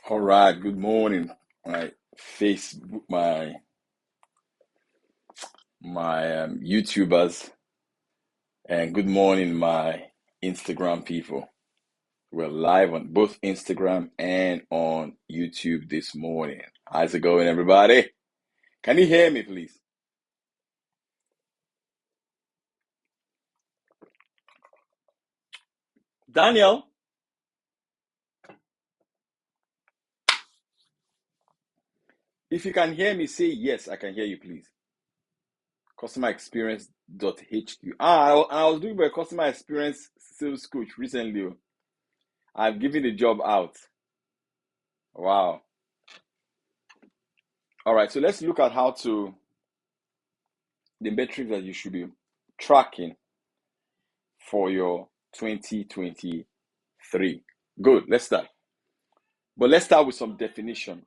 All right, good morning, my Facebook, my YouTubers, and good morning, my Instagram people. We're live on both Instagram and on YouTube this morning. How's it going, everybody? Can you hear me, please? Daniel, if you can hear me, say yes, I can hear you, please. Customerexperience.hq. I was doing my customer experience sales coach recently. I've given the job out. Wow. All right, so let's look at the metrics that you should be tracking for your 2023. Good, let's start. But let's start with some definition.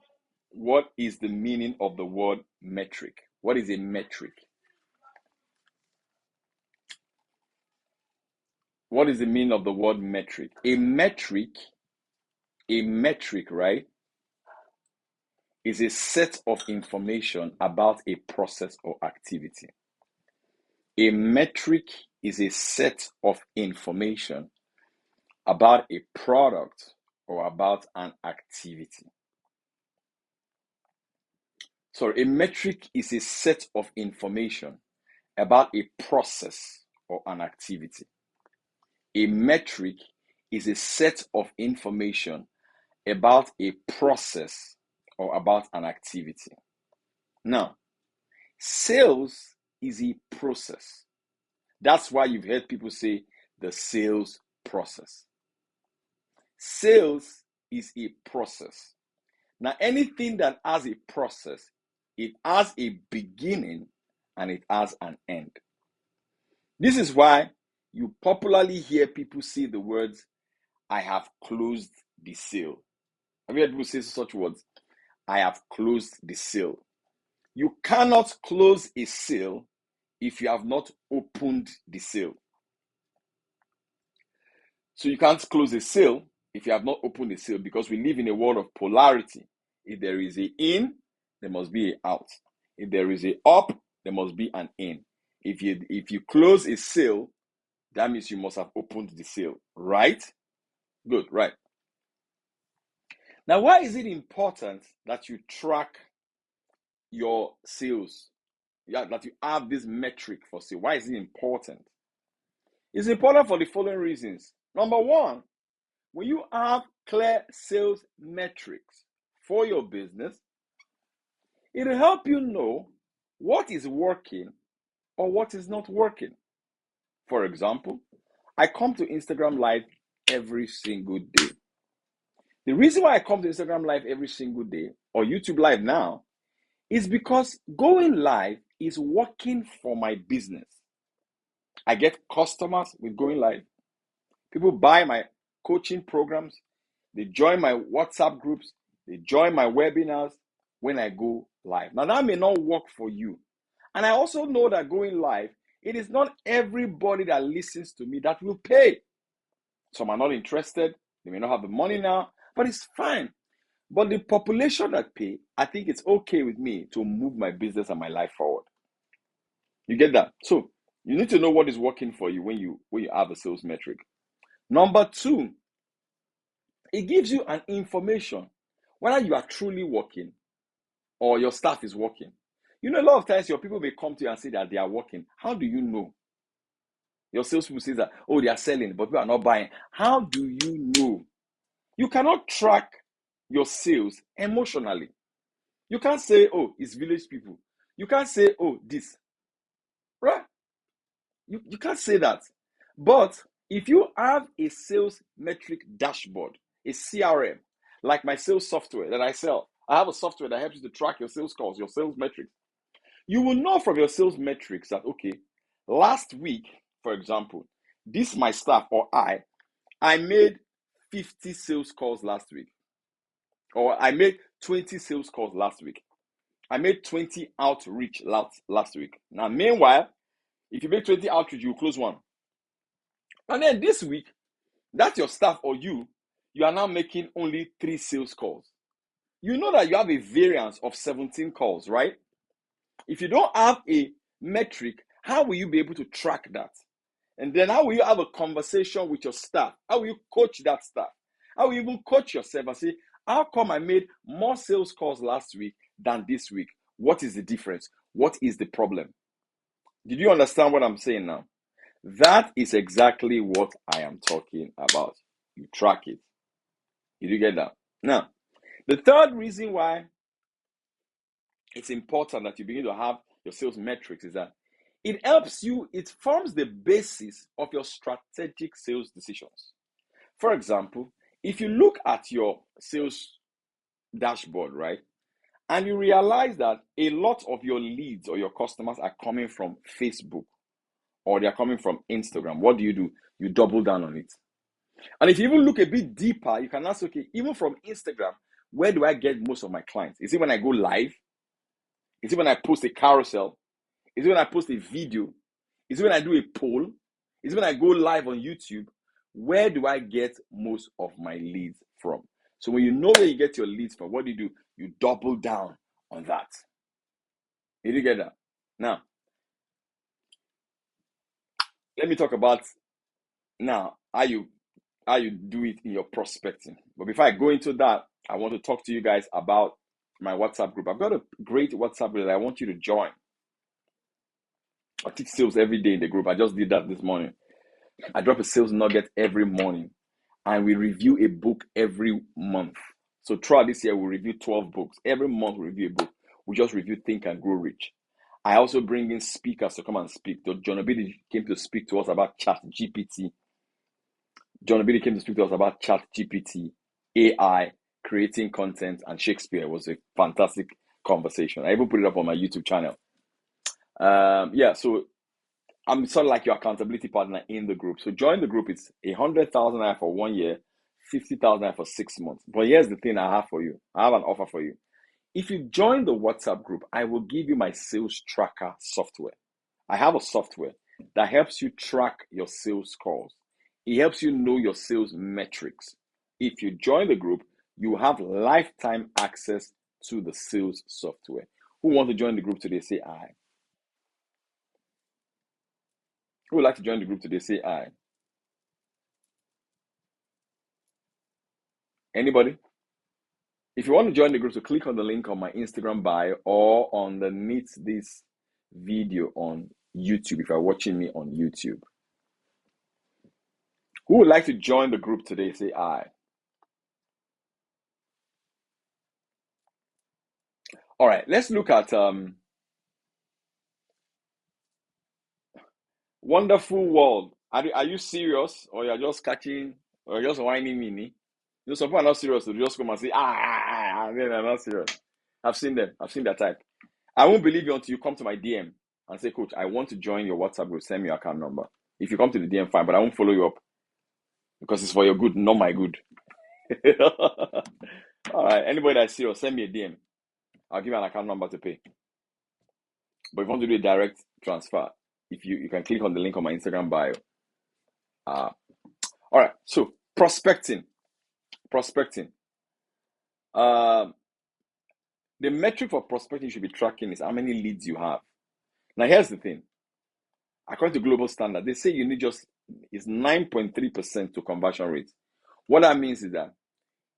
What is the meaning of the word metric? What is a metric? What is the meaning of the word metric? A metric, right, is a set of information about a process or activity. A metric is a set of information about a product or about an activity. So a metric is a set of information about a process or an activity. A metric is a set of information about a process or about an activity. Now, sales is a process. That's why you've heard people say the sales process. Sales is a process. Now, anything that has a process, it has a beginning and it has an end. This is why you popularly hear people say the words, I have closed the sale. Have you heard people say such words? I have closed the sale. You cannot close a sale if you have not opened the sale. So you can't close a sale if you have not opened the sale, because we live in a world of polarity. If there is a in, there must be a out. If there is a up, there must be an in. If you close a sale, that means you must have opened the sale, right? Good, right. Now, why is it important that you track your sales? Yeah, that you have this metric for sale. Why is it important? It's important for the following reasons. Number one, when you have clear sales metrics for your business, it'll help you know what is working or what is not working. For example, I come to Instagram Live every single day. The reason why I come to Instagram Live every single day, or YouTube Live now, is because going live is working for my business. I get customers with going live. People buy my coaching programs. They join my WhatsApp groups. They join my webinars when I go live. Now, that may not work for you. And I also know that going live, it is not everybody that listens to me that will pay. Some are not interested. They may not have the money now, but it's fine. But the population that pay, I think it's okay with me to move my business and my life forward. You get that? So you need to know what is working for you when you have a sales metric. Number two, it gives you an information whether you are truly working or your staff is working. You know, a lot of times your people may come to you and say that they are working. How do you know? Your salespeople say that, oh, they are selling, but people are not buying. How do you know? You cannot track your sales emotionally. You can't say, oh, it's village people. You can't say, oh, this. Right? You can't say that. But if you have a sales metric dashboard, a CRM, like my sales software that I sell, I have a software that helps you to track your sales calls, your sales metrics. You will know from your sales metrics that, okay, last week, for example, this my staff or I made 50 sales calls last week. Or I made 20 sales calls last week. I made 20 outreach last week. Now, meanwhile, if you make 20 outreach, you close one. And then this week, that's your staff or you are now making only 3 sales calls. you know that you have a variance of 17 calls, right? If you don't have a metric, how will you be able to track that? And then how will you have a conversation with your staff? How will you coach that staff? How will you even coach yourself and say, how come I made more sales calls last week than this week? What is the difference? What is the problem? Did you understand what I'm saying now? That is exactly what I am talking about. You track it. Did you get that? Now, the third reason why it's important that you begin to have your sales metrics is that it helps you, it forms the basis of your strategic sales decisions. For example, if you look at your sales dashboard, right, and you realize that a lot of your leads or your customers are coming from Facebook or they're coming from Instagram, what do? You double down on it. And if you even look a bit deeper, you can ask, okay, even from Instagram, where do I get most of my clients? Is it when I go live? Is it when I post a carousel? Is it when I post a video? Is it when I do a poll? Is it when I go live on YouTube? Where do I get most of my leads from? So when you know where you get your leads from, what do? You double down on that. Did you get that? Now, let me talk about now how you do it in your prospecting. But before I go into that, I want to talk to you guys about my WhatsApp group. I've got a great WhatsApp group that I want you to join. I teach sales every day in the group. I just did that this morning. I drop a sales nugget every morning, and we review a book every month. So throughout this year, we'll review 12 books. Every month, we review a book. We just review Think and Grow Rich. I also bring in speakers to come and speak. John Obidi came to speak to us about ChatGPT. John Obidi came to speak to us about ChatGPT, AI, creating content, and Shakespeare. It was a fantastic conversation. I even put it up on my YouTube channel. So I'm sort of like your accountability partner in the group. So join the group. It's 100,000 naira for 1 year, 50,000 naira for 6 months. But here's the thing I have for you. I have an offer for you. If you join the WhatsApp group, I will give you my sales tracker software. I have a software that helps you track your sales calls. It helps you know your sales metrics. If you join the group, you have lifetime access to the sales software. Who wants to join the group today? Say aye. Who would like to join the group today? Say aye. Anybody? If you want to join the group, so click on the link on my Instagram bio or underneath this video on YouTube if you're watching me on YouTube. Who would like to join the group today? Say aye. All right, let's look at Wonderful World. Are you serious, or you're just catching, or you're just whining me? You know, some people are not serious. They just come and say, and then they're not serious. I've seen them. I've seen that type. I won't believe you until you come to my DM and say, Coach, I want to join your WhatsApp group. Send me your account number. If you come to the DM, fine, but I won't follow you up because it's for your good, not my good. All right, anybody that's serious, send me a DM. I'll give you an account number to pay. But if you want to do a direct transfer, if you can click on the link on my Instagram bio. All right, so prospecting. The metric for prospecting you should be tracking is how many leads you have. Now, here's the thing. According to global standard, they say you need is 9.3% to conversion rate. What that means is that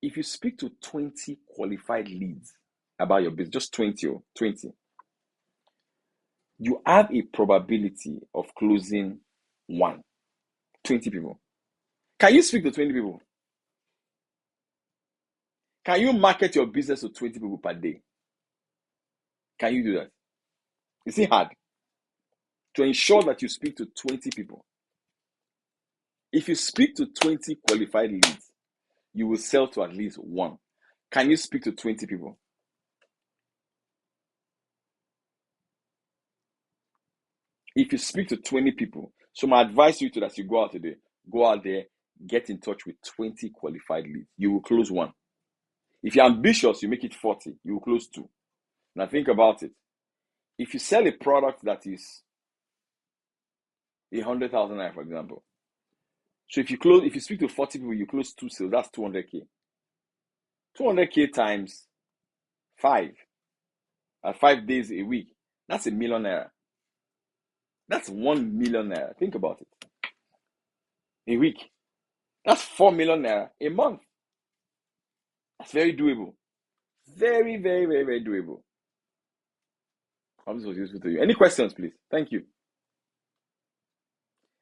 if you speak to 20 qualified leads about your business, just 20, you have a probability of closing 20 people. Can you speak to 20 people? Can you market your business to 20 people per day? Can you do that? Is it hard to ensure that you speak to 20 people? If you speak to 20 qualified leads, you will sell to at least one. Can you speak to 20 people? If you speak to 20 people, so my advice to you as you go out today, go out there, get in touch with 20 qualified leads. You will close one. If you're ambitious, you make it 40, you will close two. Now think about it. If you sell a product that is 100,000 naira, for example. So if you speak to 40 people, you close two sales, that's 200K. 200K times 5 at 5 days a week, that's ₦1 million. That's 1 million naira. Think about it. A week. That's 4 million naira a month. That's very doable. Very, very, very, very doable. I hope this was useful to you. Any questions, please? Thank you.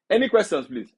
Any questions, please?